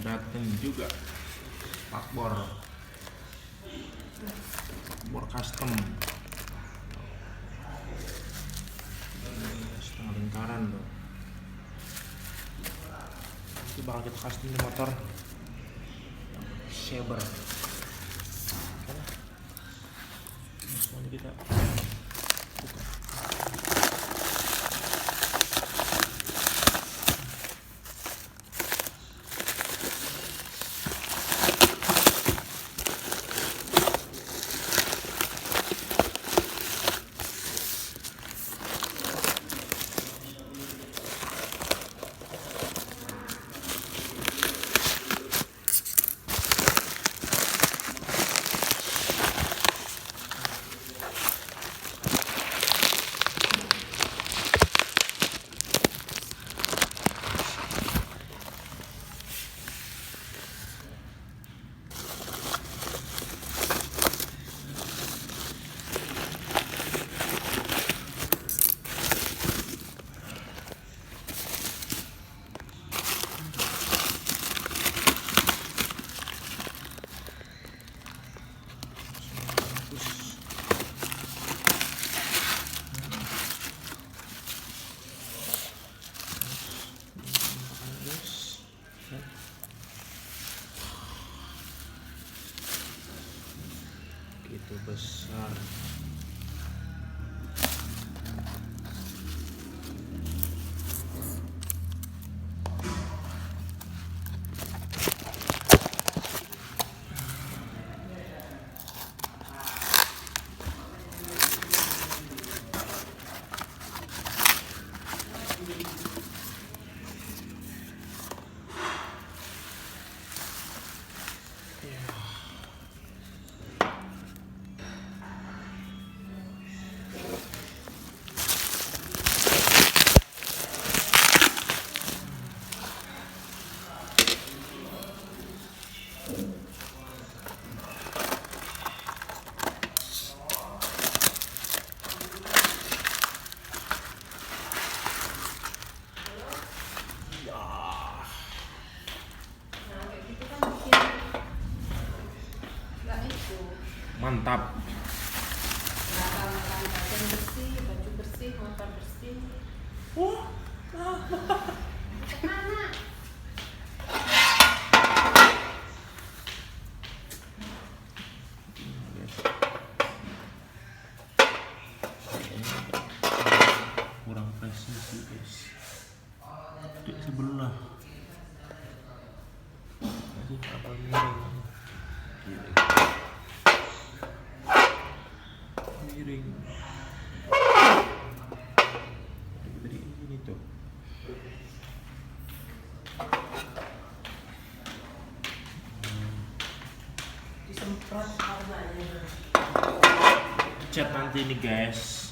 dateng juga spakbor custom setengah lingkaran tuh. Itu bakal kita custom di motor Saber. Semuanya kita buka. Itu besar. Mantap. Badan bersih, baju bersih, motor bersih. Mana? Kurang presisi guys. Di sebelah. Masih kapal miring. Miring. Dari ini tuh. Disemprot warnanya. Cat nanti nih guys.